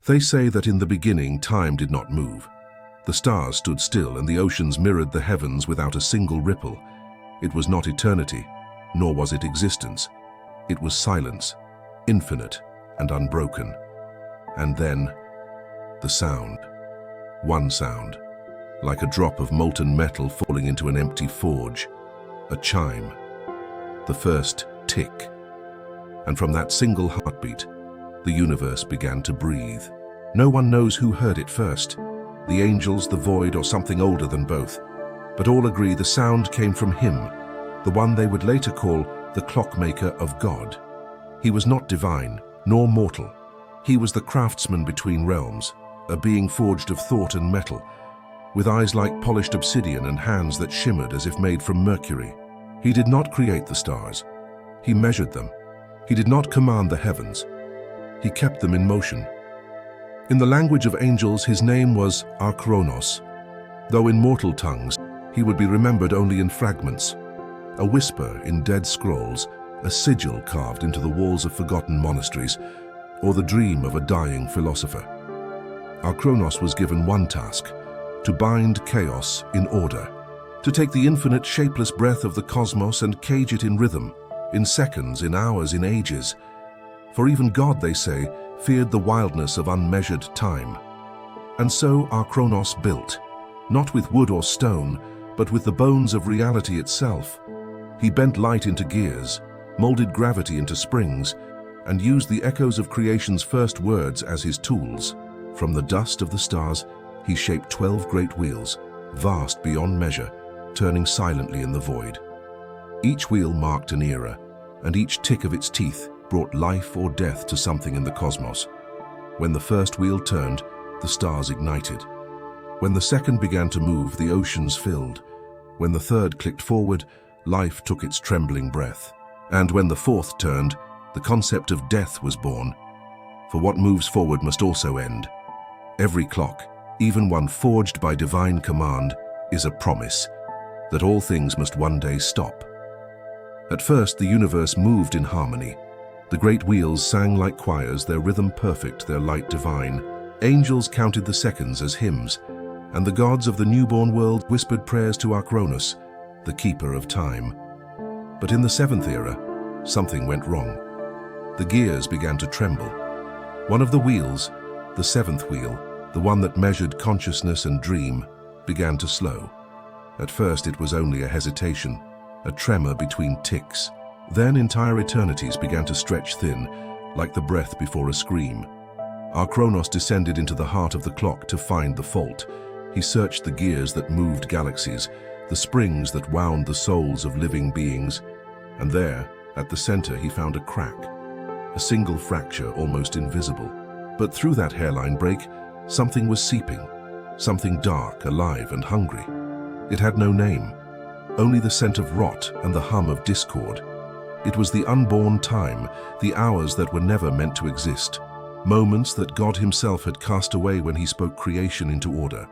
They say that in the beginning time did not move. The stars stood still and the oceans mirrored the heavens without a single ripple. It was not eternity, nor was it existence. It was silence, infinite and unbroken. And then, the sound. One sound, like a drop of molten metal falling into an empty forge. A chime. The first tick. And from that single heartbeat, the universe began to breathe. No one knows who heard it first, the angels, the void, or something older than both. But all agree the sound came from him, the one they would later call the Clockmaker of God. He was not divine, nor mortal. He was the craftsman between realms, a being forged of thought and metal, with eyes like polished obsidian and hands that shimmered as if made from mercury. He did not create the stars. He measured them. He did not command the heavens. He kept them in motion. In the language of angels, his name was Archronos, though in mortal tongues, he would be remembered only in fragments, a whisper in dead scrolls, a sigil carved into the walls of forgotten monasteries, or the dream of a dying philosopher. Archronos was given one task: to bind chaos in order, to take the infinite shapeless breath of the cosmos and cage it in rhythm, in seconds, in hours, in ages. For even God, they say, feared the wildness of unmeasured time. And so Archronos built, not with wood or stone, but with the bones of reality itself. He bent light into gears, molded gravity into springs, and used the echoes of creation's first words as his tools. From the dust of the stars, he shaped 12 great wheels, vast beyond measure, turning silently in the void. Each wheel marked an era, and each tick of its teeth brought life or death to something in the cosmos. When the first wheel turned, the stars ignited. When the second began to move, the oceans filled. When the third clicked forward, life took its trembling breath. And when the fourth turned, the concept of death was born. For what moves forward must also end. Every clock, even one forged by divine command, is a promise that all things must one day stop. At first, the universe moved in harmony. The great wheels sang like choirs, their rhythm perfect, their light divine. Angels counted the seconds as hymns, and the gods of the newborn world whispered prayers to Archronos, the keeper of time. But in the seventh era, something went wrong. The gears began to tremble. One of the wheels, the seventh wheel, the one that measured consciousness and dream, began to slow. At first it was only a hesitation, a tremor between ticks. Then entire eternities began to stretch thin, like the breath before a scream. Archronos descended into the heart of the clock to find the fault. He searched the gears that moved galaxies, the springs that wound the souls of living beings. And there, at the center, he found a crack, a single fracture almost invisible. But through that hairline break, something was seeping, something dark, alive, and hungry. It had no name, only the scent of rot and the hum of discord. It was the unborn time, the hours that were never meant to exist, moments that God himself had cast away when he spoke creation into order.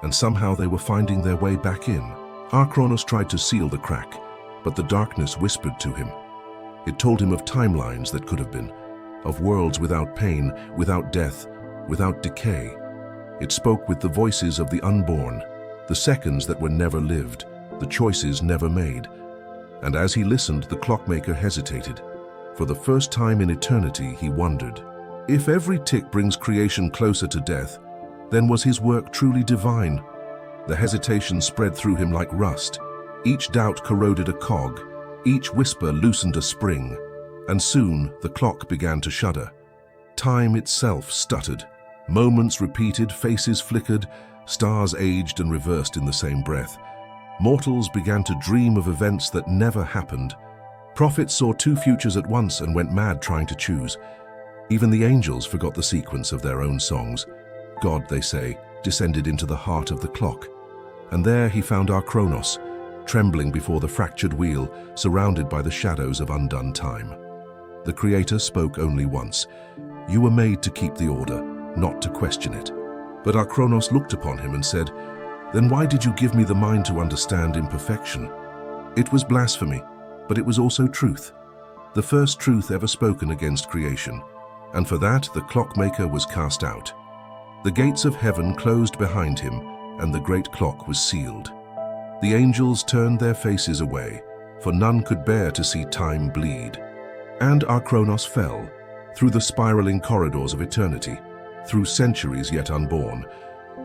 And somehow they were finding their way back in. Archronos tried to seal the crack, but the darkness whispered to him. It told him of timelines that could have been, of worlds without pain, without death, without decay. It spoke with the voices of the unborn, the seconds that were never lived, the choices never made. And as he listened, the clockmaker hesitated. For the first time in eternity, he wondered, if every tick brings creation closer to death, then was his work truly divine? The hesitation spread through him like rust. Each doubt corroded a cog, each whisper loosened a spring, and soon the clock began to shudder. Time itself stuttered. Moments repeated, faces flickered, stars aged and reversed in the same breath. Mortals began to dream of events that never happened. Prophets saw two futures at once and went mad trying to choose. Even the angels forgot the sequence of their own songs. God, they say, descended into the heart of the clock. And there he found Archronos, trembling before the fractured wheel, surrounded by the shadows of undone time. The Creator spoke only once. You were made to keep the order, not to question it. But Archronos looked upon him and said, then why did you give me the mind to understand imperfection? It was blasphemy, but it was also truth. The first truth ever spoken against creation. and for that the clockmaker was cast out. The gates of heaven closed behind him, and the great clock was sealed. The angels turned their faces away, for none could bear to see time bleed. And Archronos fell, through the spiraling corridors of eternity, through centuries yet unborn,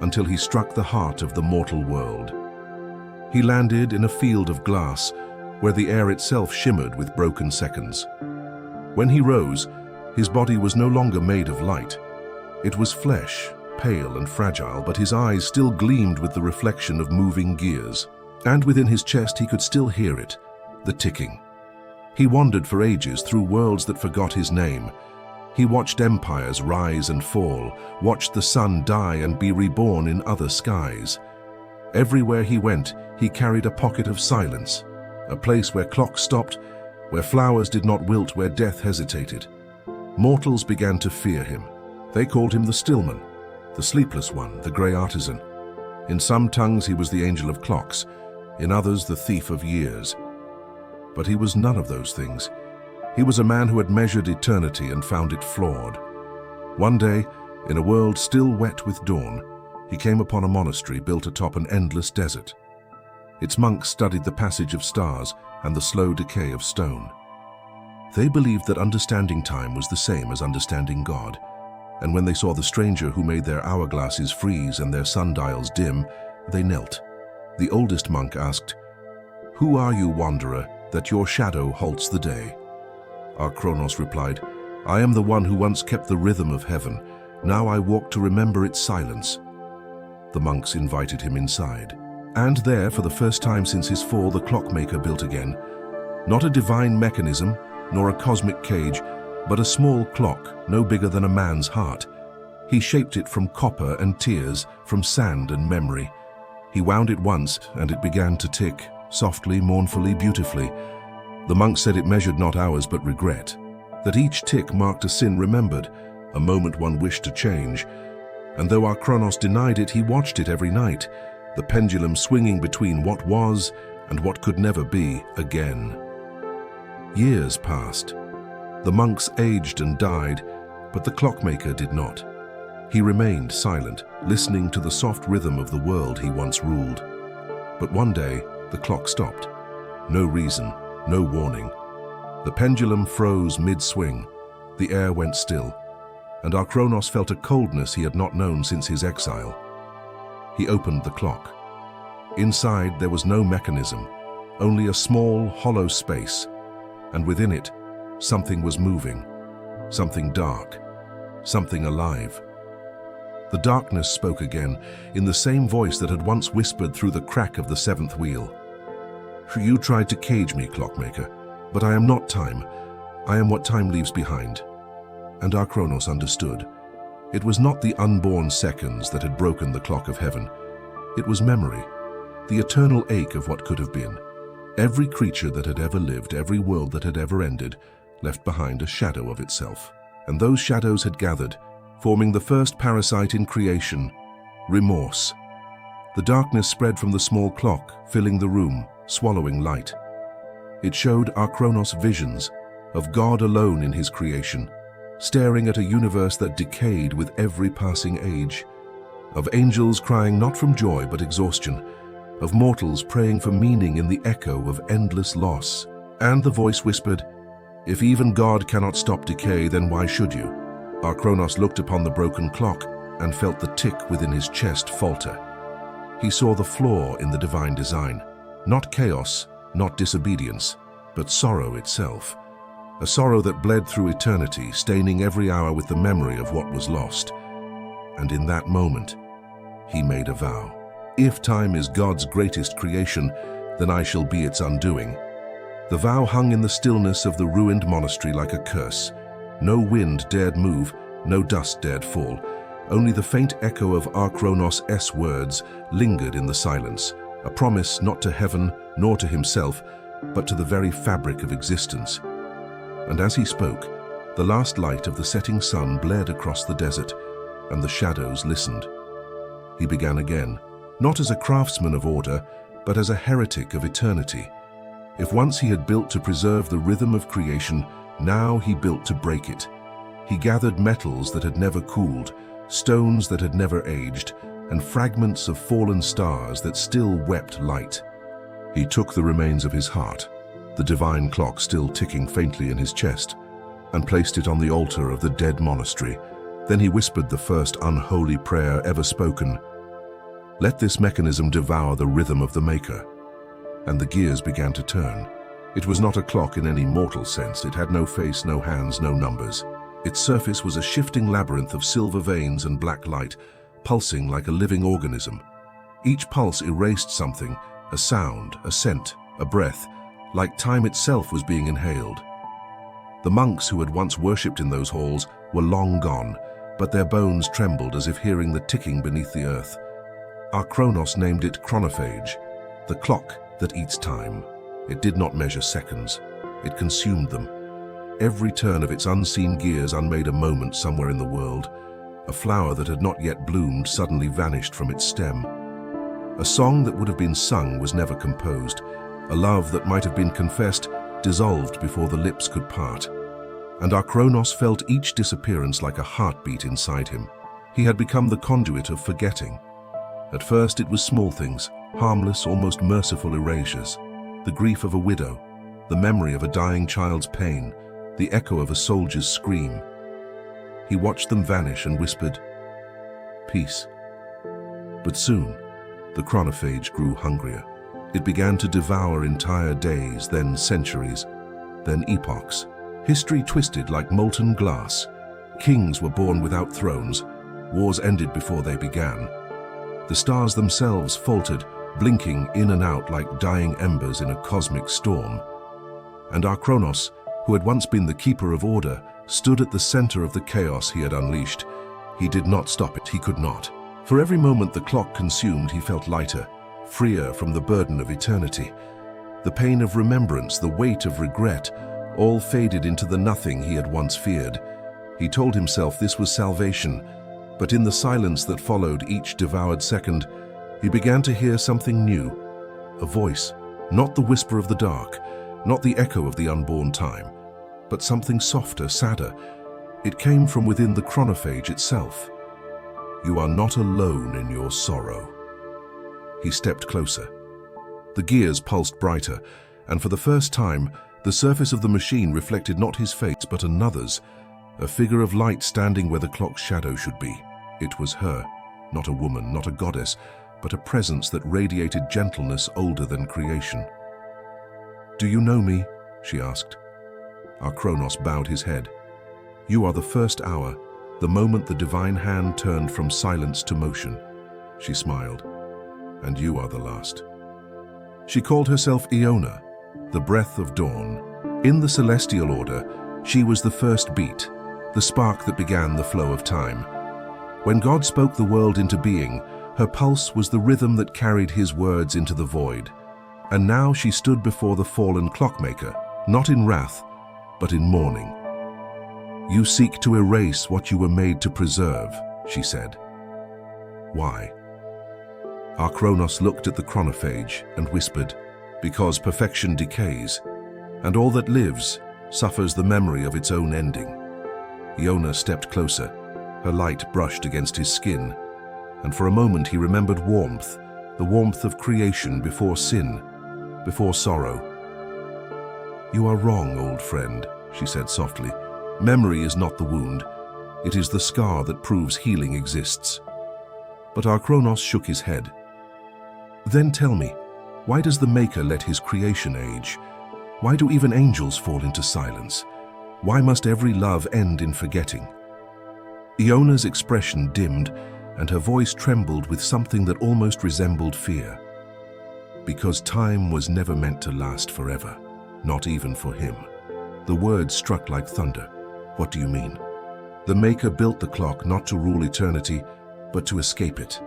until he struck the heart of the mortal world. He landed in a field of glass, where the air itself shimmered with broken seconds. When he rose, his body was no longer made of light. It was flesh, pale and fragile, but his eyes still gleamed with the reflection of moving gears. And within his chest he could still hear it, the ticking. He wandered for ages through worlds that forgot his name. He watched empires rise and fall, watched the sun die and be reborn in other skies. Everywhere he went, he carried a pocket of silence, a place where clocks stopped, where flowers did not wilt, where death hesitated. Mortals began to fear him. They called him the Stillman, the Sleepless One, the Grey Artisan. In some tongues he was the Angel of Clocks, in others the Thief of Years. But he was none of those things. He was a man who had measured eternity and found it flawed. One day, in a world still wet with dawn, he came upon a monastery built atop an endless desert. Its monks studied the passage of stars and the slow decay of stone. They believed that understanding time was the same as understanding God, and when they saw the stranger who made their hourglasses freeze and their sundials dim, they knelt. The oldest monk asked, "Who are you, wanderer, that your shadow halts the day?" Archronos replied, "I am the one who once kept the rhythm of heaven. Now I walk to remember its silence." The monks invited him inside. And there, for the first time since his fall, the clockmaker built again. Not a divine mechanism, nor a cosmic cage, but a small clock, no bigger than a man's heart. He shaped it from copper and tears, from sand and memory. He wound it once, and it began to tick, softly, mournfully, beautifully. The monk said it measured not hours but regret, that each tick marked a sin remembered, a moment one wished to change. And though Archronos denied it, he watched it every night, the pendulum swinging between what was and what could never be again. Years passed. The monks aged and died, but the clockmaker did not. He remained silent, listening to the soft rhythm of the world he once ruled. But one day, the clock stopped. No reason, no warning. The pendulum froze mid-swing. The air went still, and Archronos felt a coldness he had not known since his exile. He opened the clock. Inside there was no mechanism, only a small, hollow space, and within it, something was moving, something dark, something alive. The darkness spoke again, in the same voice that had once whispered through the crack of the seventh wheel. "You tried to cage me, clockmaker, but I am not time. I am what time leaves behind." And Archronos understood. It was not the unborn seconds that had broken the clock of heaven. It was memory, the eternal ache of what could have been. Every creature that had ever lived, every world that had ever ended, left behind a shadow of itself. And those shadows had gathered, forming the first parasite in creation, remorse. The darkness spread from the small clock, filling the room, swallowing light. It showed Archronos visions of God alone in his creation, staring at a universe that decayed with every passing age, of angels crying not from joy but exhaustion, of mortals praying for meaning in the echo of endless loss. And the voice whispered, "If even God cannot stop decay, then why should you?" Archronos looked upon the broken clock and felt the tick within his chest falter. He saw the flaw in the divine design, not chaos, not disobedience, but sorrow itself. A sorrow that bled through eternity, staining every hour with the memory of what was lost. And in that moment, he made a vow. "If time is God's greatest creation, then I shall be its undoing." The vow hung in the stillness of the ruined monastery like a curse. No wind dared move, no dust dared fall. Only the faint echo of Archronos' words lingered in the silence, a promise not to heaven nor to himself, but to the very fabric of existence. And as he spoke, the last light of the setting sun bled across the desert, and the shadows listened. He began again, not as a craftsman of order, but as a heretic of eternity. If once he had built to preserve the rhythm of creation, now he built to break it. He gathered metals that had never cooled, stones that had never aged, and fragments of fallen stars that still wept light. He took the remains of his heart, the divine clock still ticking faintly in his chest, and placed it on the altar of the dead monastery. Then he whispered the first unholy prayer ever spoken. Let this mechanism devour the rhythm of the maker. And the gears began to turn. It was not a clock in any mortal sense. It had no face, no hands, no numbers. Its surface was a shifting labyrinth of silver veins and black light, pulsing like a living organism. Each pulse erased something, a sound, a scent, a breath, like time itself was being inhaled. The monks who had once worshipped in those halls were long gone, but their bones trembled as if hearing the ticking beneath the earth. Archronos named it Chronophage, the clock that eats time. It did not measure seconds. It consumed them. Every turn of its unseen gears unmade a moment somewhere in the world. A flower that had not yet bloomed suddenly vanished from its stem. A song that would have been sung was never composed. A love that might have been confessed dissolved before the lips could part. And Archronos felt each disappearance like a heartbeat inside him. He had become the conduit of forgetting. At first it was small things, harmless, almost merciful erasures. The grief of a widow, the memory of a dying child's pain, the echo of a soldier's scream. He watched them vanish and whispered, "Peace." But soon, the chronophage grew hungrier. It began to devour entire days, then centuries, then epochs. History twisted like molten glass. Kings were born without thrones. Wars ended before they began. The stars themselves faltered, blinking in and out like dying embers in a cosmic storm. And Archronos, who had once been the keeper of order, stood at the center of the chaos he had unleashed. He did not stop it. He could not. For every moment the clock consumed, he felt lighter, freer from the burden of eternity. The pain of remembrance, the weight of regret, all faded into the nothing he had once feared. He told himself this was salvation, but in the silence that followed each devoured second, he began to hear something new. A voice, not the whisper of the dark, not the echo of the unborn time, but something softer, sadder. It came from within the chronophage itself. "You are not alone in your sorrow." He stepped closer. The gears pulsed brighter, and for the first time, the surface of the machine reflected not his face but another's, a figure of light standing where the clock's shadow should be. It was her, not a woman, not a goddess, but a presence that radiated gentleness older than creation. "Do you know me?" she asked. Archronos bowed his head. "You are the first hour, the moment the divine hand turned from silence to motion." She smiled. "And you are the last." She called herself Iona, the breath of dawn. In the celestial order, she was the first beat, the spark that began the flow of time. When God spoke the world into being, her pulse was the rhythm that carried his words into the void. And now she stood before the fallen clockmaker, not in wrath, but in mourning. "You seek to erase what you were made to preserve," she said. "Why?" Archronos looked at the chronophage and whispered, "Because perfection decays, and all that lives suffers the memory of its own ending." Iona stepped closer. Her light brushed against his skin, and for a moment he remembered warmth, the warmth of creation before sin, before sorrow. "You are wrong, old friend," she said softly. "Memory is not the wound. It is the scar that proves healing exists." But Archronos shook his head. "Then tell me, why does the Maker let his creation age? Why do even angels fall into silence? Why must every love end in forgetting?" Iona's expression dimmed, and her voice trembled with something that almost resembled fear. "Because time was never meant to last forever, not even for him." The words struck like thunder. "What do you mean?" "The Maker built the clock not to rule eternity, but to escape it."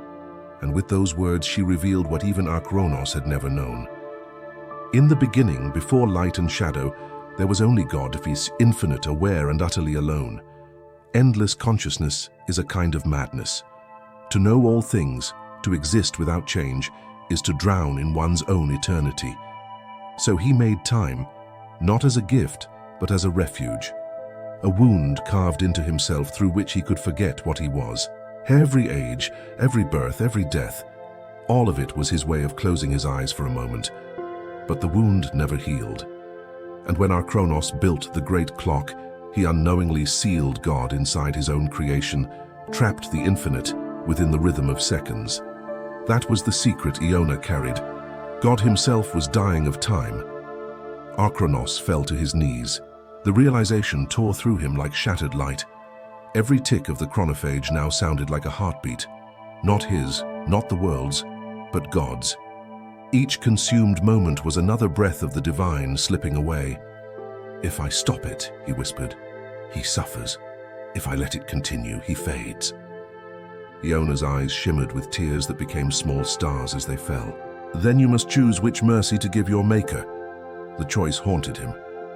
And with those words she revealed what even Archronos had never known. In the beginning, before light and shadow, there was only God, if he's infinite, aware, and utterly alone. Endless consciousness is a kind of madness. To know all things, to exist without change, is to drown in one's own eternity. So he made time, not as a gift, but as a refuge. a wound carved into himself through which he could forget what he was. Every age, every birth, every death, all of it was his way of closing his eyes for a moment. But the wound never healed. And when Archronos built the great clock, he unknowingly sealed God inside his own creation, trapped the infinite within the rhythm of seconds. That was the secret Iona carried. God himself was dying of time. Archronos fell to his knees. The realization tore through him like shattered light. Every tick of the chronophage now sounded like a heartbeat. Not his, not the world's, but God's. Each consumed moment was another breath of the divine slipping away. "If I stop it," he whispered, "he suffers. If I let it continue, he fades." Iona's eyes shimmered with tears that became small stars as they fell. "Then you must choose which mercy to give your maker." The choice haunted him.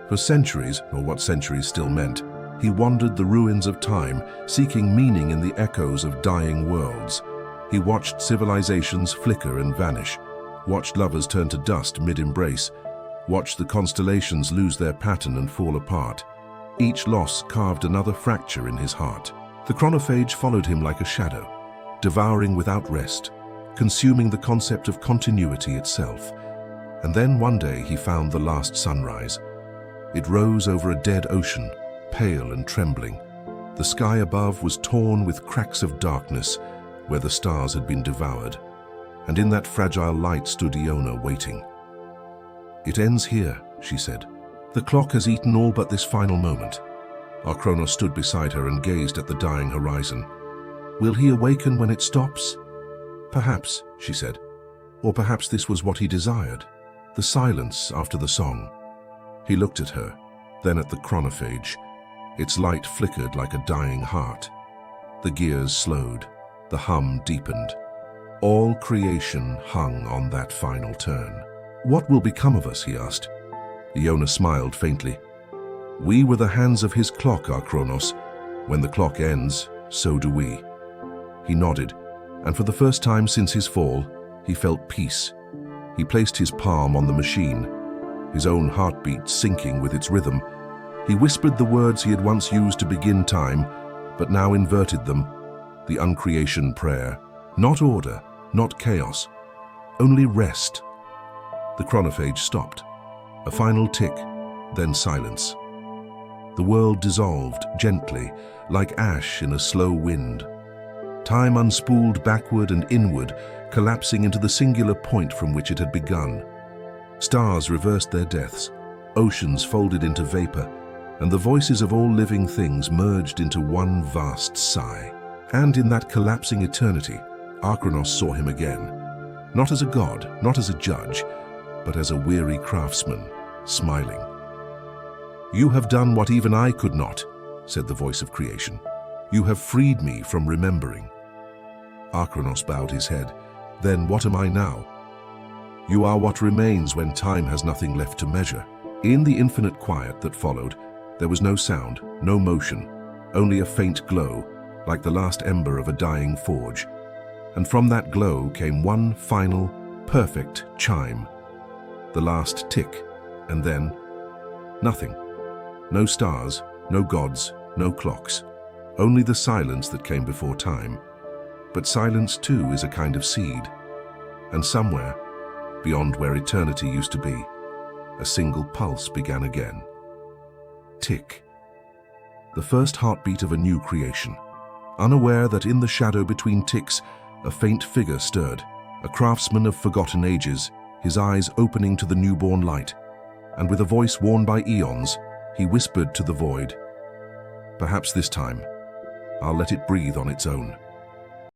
For centuries, or what centuries still meant, he wandered the ruins of time, seeking meaning in the echoes of dying worlds. He watched civilizations flicker and vanish, watched lovers turn to dust mid-embrace, watched the constellations lose their pattern and fall apart. Each loss carved another fracture in his heart. The chronophage followed him like a shadow, devouring without rest, consuming the concept of continuity itself. And then one day he found the last sunrise. It rose over a dead ocean, pale and trembling. The sky above was torn with cracks of darkness where the stars had been devoured. And in that fragile light stood Iona waiting. "It ends here," she said. "The clock has eaten all but this final moment." Archronos stood beside her and gazed at the dying horizon. "Will he awaken when it stops?" "Perhaps," she said. "Or perhaps this was what he desired. The silence after the song." He looked at her, then at the chronophage. Its light flickered like a dying heart. The gears slowed. The hum deepened. All creation hung on that final turn. "What will become of us?" he asked. Iona smiled faintly. "We were the hands of his clock, Archronos. When the clock ends, so do we." He nodded, and for the first time since his fall, he felt peace. He placed his palm on the machine, his own heartbeat syncing with its rhythm. He whispered the words he had once used to begin time, but now inverted them. The uncreation prayer. Not order, not chaos, only rest. The chronophage stopped. A final tick, then silence. The world dissolved gently, like ash in a slow wind. Time unspooled backward and inward, collapsing into the singular point from which it had begun. Stars reversed their deaths, oceans folded into vapor, and the voices of all living things merged into one vast sigh. And in that collapsing eternity, Archronos saw him again, not as a god, not as a judge, but as a weary craftsman, smiling. "You have done what even I could not," said the voice of creation. "You have freed me from remembering." Archronos bowed his head. "Then what am I now?" "You are what remains when time has nothing left to measure." In the infinite quiet that followed, there was no sound, no motion, only a faint glow, like the last ember of a dying forge. And from that glow came one final, perfect chime. The last tick, and then nothing. No stars, no gods, no clocks. Only the silence that came before time. But silence too is a kind of seed. And somewhere, beyond where eternity used to be, a single pulse began again. Tick. The first heartbeat of a new creation. Unaware that in the shadow between ticks, a faint figure stirred, a craftsman of forgotten ages, his eyes opening to the newborn light. And with a voice worn by eons, he whispered to the void, "Perhaps this time, I'll let it breathe on its own."